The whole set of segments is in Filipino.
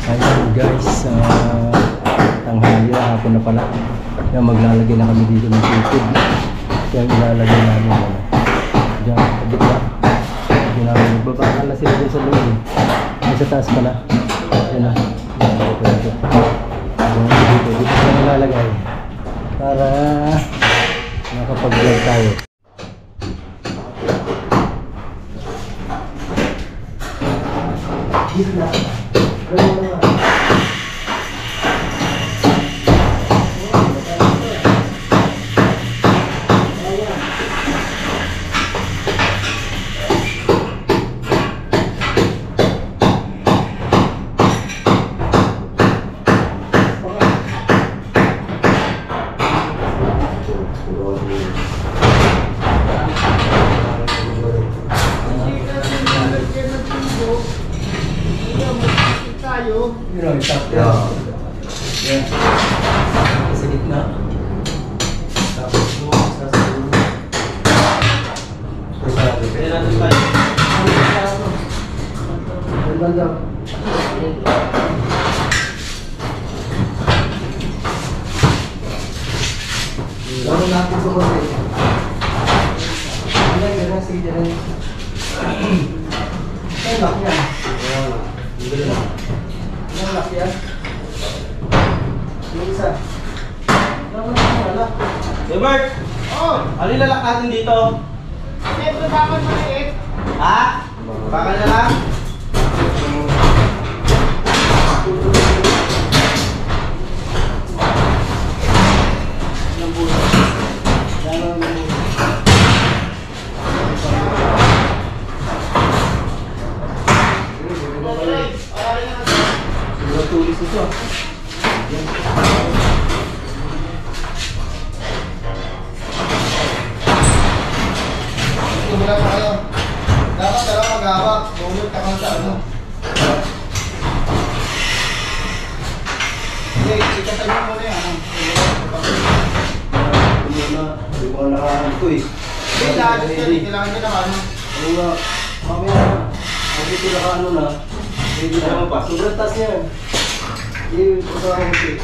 Ayun guys, tanghali na, hapon na pala. Kaya maglalagay na kami dito ng tubig. Kaya ilalagay namin diyan, kabit na. Babakal na sila dyan sa loob. Ay, sa taas pala. Yan na. Dito na nilalagay. Para makapag-vlog tayo. Dito na. Sa gitna. Tapos mo sa sulo. Pwede natin tayo. Ganda. Lalo natin sa konti. Ganda, sige dyan. Ay, laki yan. Ang laki yan. Yung isa. Ebert! Oh! Ano yung lalak natin dito? Siyempre bakal maliit. Ha? Bakal na lang? Tulis ito. Tumula pa kayo. Dapat talaga mag-hawak. Bumulot ka sa ano. Hindi, ikatay mo muna yan. Hindi ko nakahan ito eh. Hindi, lahat yan. Kailangan nyo naman. Ano nga, mamaya na. Kasi ito nakaano na. Hindi naman pa. Sobrang taas yan. Hindi ko sa kasi.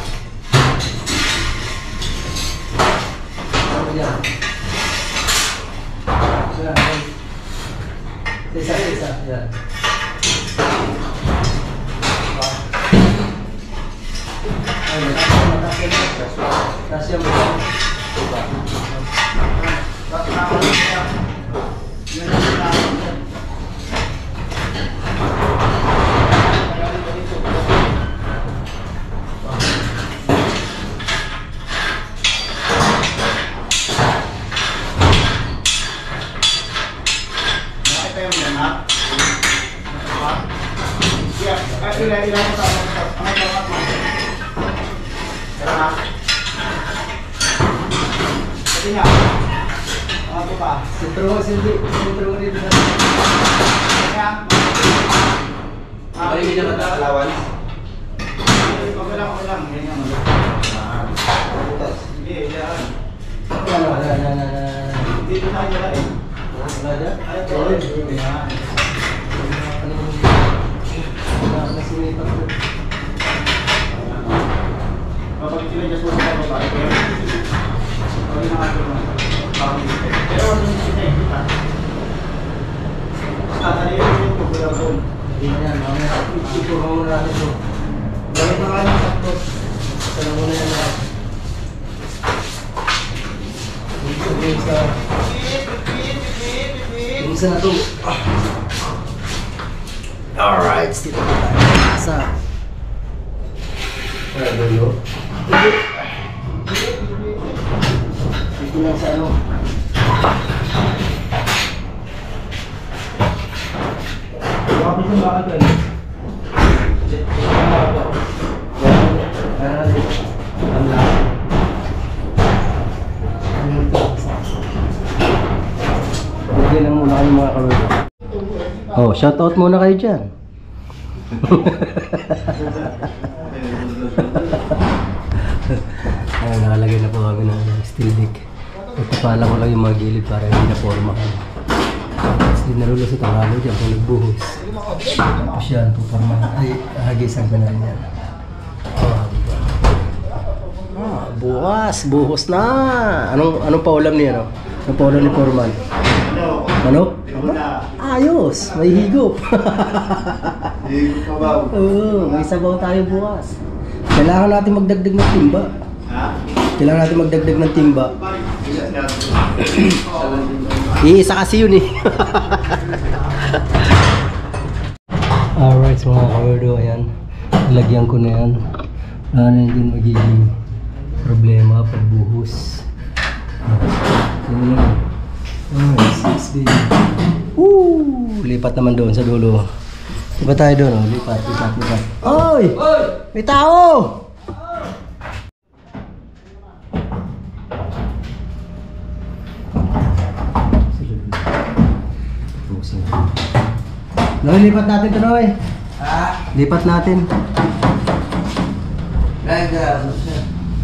Yan. Yan. Isa. Yan. Kasya mo yan. Ilan mo sa mga pangkat mo. Pero na. Pwede nga. Ano pa? Sentro dito na. Kaya? Ay, hindi naman nakalawan. Okay lang. Ganyan mo. Sige, yan. Dito na kayo eh. Wala dyan? Ay, ito. Yan. Nasinipan ko. Kapag sila dyan sulit ako ba? Pwede na kayo naman. Pero ano yung kita? Tatali yung kukulang doon. Hindi na yan. Mamaya. Ipuro mo natin ito. Balik na kayo ng sakto. Sana mo na yan lahat. Yung isa na ito. Alright, dito na tayo. Asa? Wala dulo. Dito lang sa ano. Bakit yung bakal doon? Bigyan lang muna kayo mga kalolo. Oh, shout out muna kayo dyan. Ayan, nakalagay na po kami ng steel deck. Ipapala ko lang yung mga gilid para hindi na formahan. Di nalulusot ang halo dyan kung nagbuhos. Tapos yan, puporma. Ay, hagisan ko na rin yan. Bukas, buhos na. Anong paulam niya, no? Anong paulam ni Foreman? Ano? Ayos, may higop. Higop ka ba? Oo, may sabaw tayo bukas. Kailangan natin magdagdag ng timba. Ha? Kailangan natin magdagdag ng timba. Ilan na? Iisa kasi yun eh. Alright, so mga kawerdo, ayan. Lagyan ko na yan. Wala na din magiging problema pagbuhos. Yan lang. Alright, 6 baby. Woo! Lipat naman doon sa dulo. Lipat tayo doon, oh. Lipat. Oy! May tao! Noy, lipat natin ito, Noy. Ha? Lipat natin.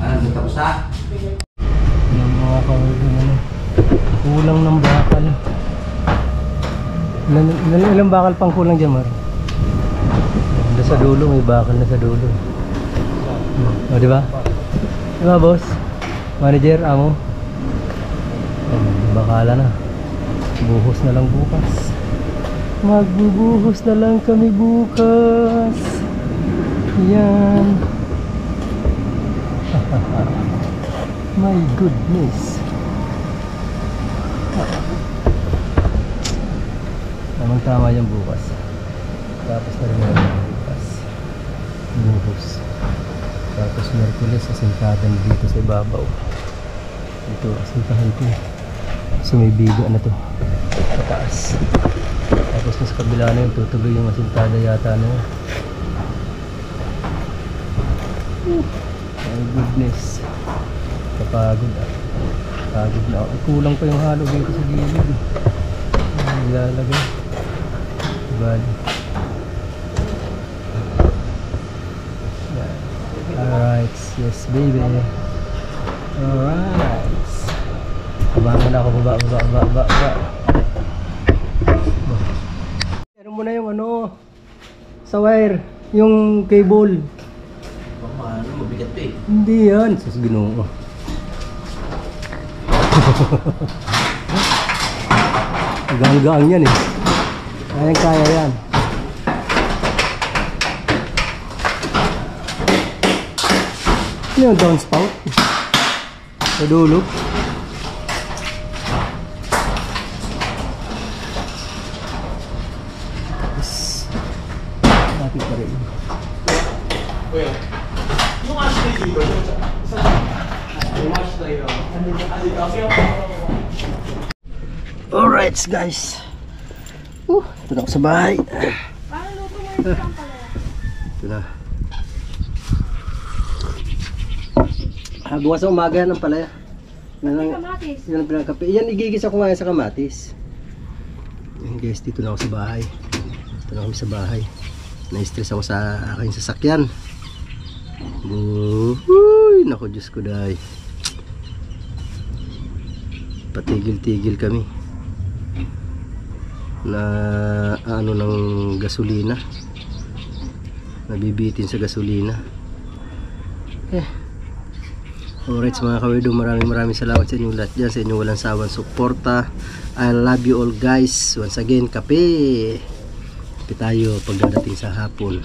Ano, tapos na? Yung mga kawerdo, ano, kulang ng bakal. Ilang bakal pang kulang dyan, Mar? Doon sa dulo, may bakal na sa dulo. O, di ba? Di ba, boss? Manager, amo? Bakala na. Buhos na lang bukas. Magbubuhos na lang kami bukas. Yan. My goodness. Tamang-tama yung bukas. Tapos na rin yung bukas. Buhos. Tapos Merkulis, asintahan dito sa ibabaw. Ito, asintahan ito. So may biga na to. Pataas. Tapos sa kabila na yun, tutuloy yung asintada yata na yun. My goodness. Kapagod ah. Pagod na ako. Kulang pa yung halo dito sa gilid. Ilalagay. Bali. Alright. Yes baby. Alright. Abangan ako baba. Ano mo na yung ano sa wire, yung cable. Ano, mabigat pa eh. Hindi yan. Sus Ginoo. Gaang-gaang yan eh. Kaya yan. Ano yung downspout? Sa dulo. Natin pa rin. Alright guys. Ito na ako sa bahay. Ito na. Gawa sa umaga ng palaya. Kamatis. Yan ang pinakape. Yan igigisa ko ngayon sa kamatis. Ayan guys, dito na ako sa bahay. Dito na kami sa bahay. Na-stress ako sa aking sasakyan. Uy, naku Diyos ko dahi. Patigil-tigil kami na ano ng gasolina, nabibitin sa gasolina. Alright mga kawerdo, maraming salamat sa inyong lahat dyan, sa inyong walang sawang suporta. I love you all guys. Once again, kape tayo pagdating sa hapon.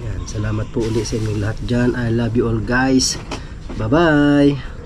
Yan, salamat po ulit sa inyong lahat dyan. I love you all guys. Bye bye.